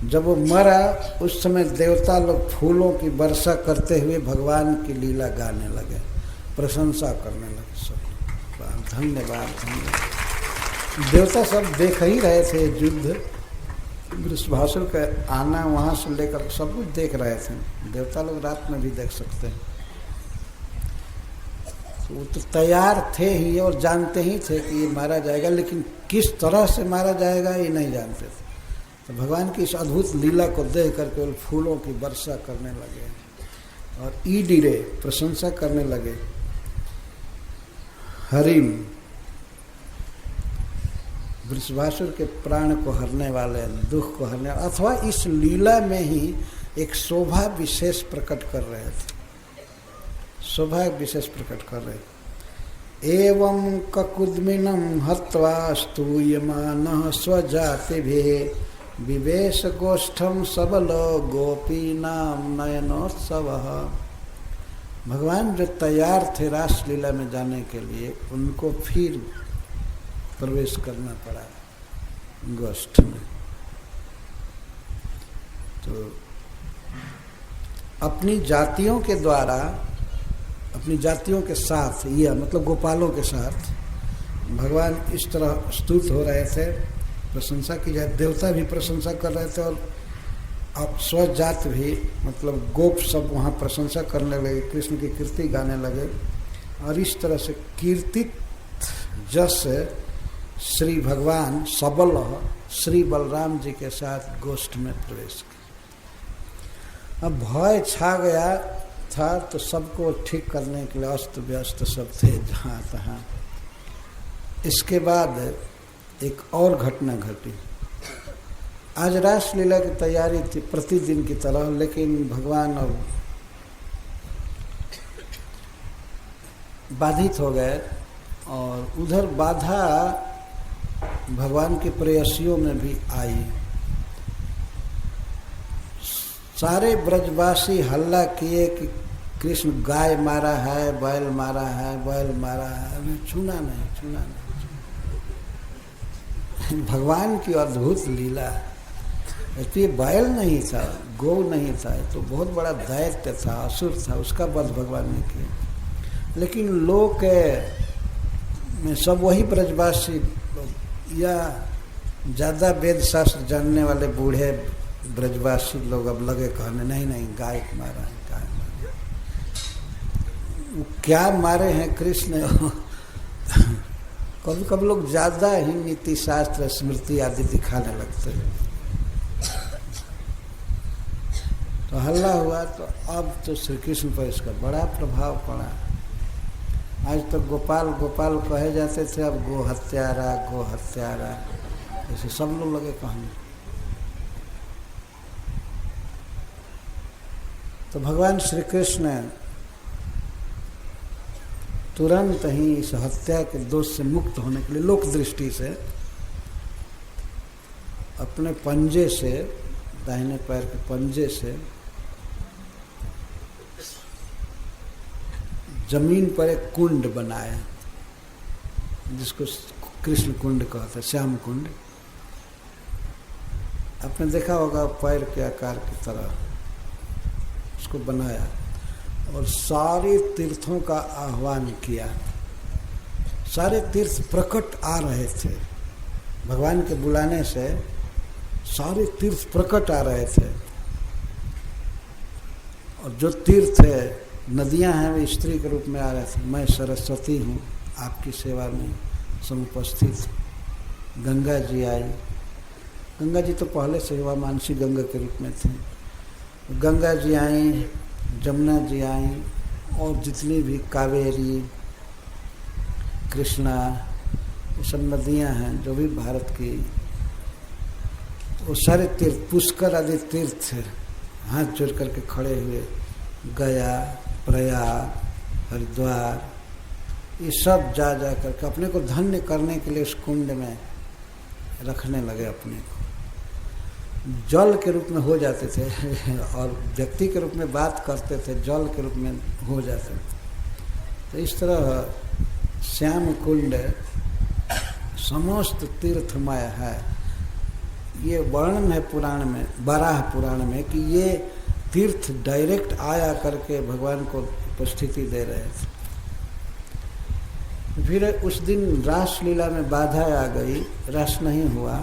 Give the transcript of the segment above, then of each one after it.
जब वो मरा उस समय देवता लोग फूलों की वर्षा करते हुए भगवान की लीला गाने लगे, प्रशंसा करने लगे सब। धन्यवाद धन्यवाद। देवता सब देख ही रहे थे युद्ध, वृषभासुर का आना वहाँ से लेकर सब कुछ देख रहे थे। देवता लोग रात में भी देख सकते हैं। वो तो तैयार थे ही और जानते ही थे कि ये मारा जाएगा, लेकिन किस तरह से मारा जाएगा ये नहीं जानते थे। तो भगवान की इस अद्भुत लीला को देख कर केवल फूलों की वर्षा करने लगे और ईडिरे प्रशंसा करने लगे। हरिम, वृषभासुर के प्राण को हरने वाले, दुख को हरने वाले, अथवा इस लीला में ही एक शोभा विशेष प्रकट कर रहे थे, शोभा विशेष प्रकट कर रहे थे। एवं ककुद्मिनं हत्वा स्तूयमानः स्वजातिभिः विवेश गोष्ठम सबलो गोपीनां नयनोत्सवः। भगवान जो तैयार थे रासलीला में जाने के लिए, उनको फिर प्रवेश करना पड़ा गोष्ठ में। तो अपनी जातियों के द्वारा, अपनी जातियों के साथ, यह मतलब गोपालों के साथ भगवान इस तरह स्तुत हो रहे थे, प्रशंसा की जाए। देवता भी प्रशंसा कर रहे थे और अब स्वजात भी, मतलब गोप सब वहाँ प्रशंसा करने लगे, कृष्ण की कीर्ति गाने लगे। और इस तरह से कीर्तित जस श्री भगवान सबल श्री बलराम जी के साथ गोष्ठ में प्रवेश किया। अब भय छा गया था तो सबको ठीक करने के लिए अस्त व्यस्त सब थे जहाँ तहाँ। इसके बाद एक और घटना घटी। आज रासलीला की तैयारी थी प्रतिदिन की तरह, लेकिन भगवान अब बाधित हो गए और उधर बाधा भगवान के प्रेयसियों में भी आई। सारे ब्रजवासी हल्ला किए कि कृष्ण गाय मारा है, बैल मारा है, बैल मारा है, छूना नहीं, छूना नहीं। भगवान की अद्भुत लीला। तो ये बैल नहीं था, गौ नहीं था, तो बहुत बड़ा दैत्य था, असुर था, उसका वध भगवान ने किया। लेकिन लोक में सब वही ब्रजवासी या ज़्यादा वेद शास्त्र जानने वाले बूढ़े ब्रजवासी लोग अब लगे कहने नहीं नहीं गाय को मारा है, गाय मारा। वो क्या मारे हैं कृष्ण। कभी कभी लोग ज़्यादा ही नीति शास्त्र स्मृति आदि दिखाने लगते हैं। तो हल्ला हुआ तो अब तो श्री कृष्ण पर इसका बड़ा प्रभाव पड़ा। आज तक गोपाल गोपाल कहे जाते थे, अब गो हत्यारा, गो हत्यारा, ऐसे सब लोग लगे कहने। तो भगवान श्री कृष्ण तुरंत ही इस हत्या के दोष से मुक्त होने के लिए लोक दृष्टि से अपने पंजे से, दाहिने पैर के पंजे से जमीन पर एक कुंड बनाया, जिसको कृष्ण कुंड कहते हैं, श्याम कुंड। आपने देखा होगा पैर के आकार की तरह उसको बनाया और सारे तीर्थों का आह्वान किया। सारे तीर्थ प्रकट आ रहे थे भगवान के बुलाने से, सारे तीर्थ प्रकट आ रहे थे। और जो तीर्थ है, नदियां हैं, वे स्त्री के रूप में आ रहे थे। मैं सरस्वती हूँ, आपकी सेवा में समुपस्थित। गंगा जी आई। गंगा जी तो पहले से हुआ मानसी गंगा के रूप में थी। गंगा जी आई, जमुना जी आई, और जितनी भी कावेरी, कृष्णा, ये सब नदियां हैं जो भी भारत की, वो सारे तीर्थ, पुष्कर आदि तीर्थ हाथ जोड़ करके खड़े हुए। गया, प्रयाग, हरिद्वार, ये सब जा जा करके अपने को धन्य करने के लिए उस कुंड में रखने लगे। अपने को जल के रूप में हो जाते थे और व्यक्ति के रूप में बात करते थे, जल के रूप में हो जाते थे। तो इस तरह श्याम कुंड समस्त तीर्थमय है। ये वर्णन है पुराण में, वराह पुराण में, कि ये तीर्थ डायरेक्ट आया करके भगवान को उपस्थिति दे रहे थे। फिर उस दिन रास लीला में बाधा आ गई, रस नहीं हुआ।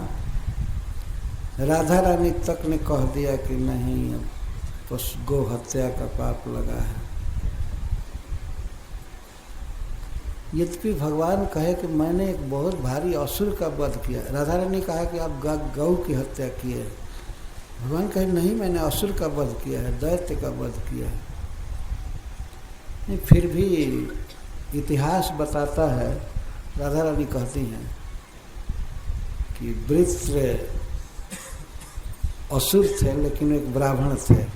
राधा रानी तक ने कह दिया कि नहीं, अब गो हत्या का पाप लगा है। यद्यपि भगवान कहे कि मैंने एक बहुत भारी असुर का वध किया। राधा रानी कहा कि आप गौ की हत्या किए। भगवान कहे नहीं, मैंने असुर का वध किया है, दैत्य का वध किया है। नहीं, फिर भी इतिहास बताता है, राधा रानी कहती हैं कि वृत्र असुर थे लेकिन एक ब्राह्मण थे।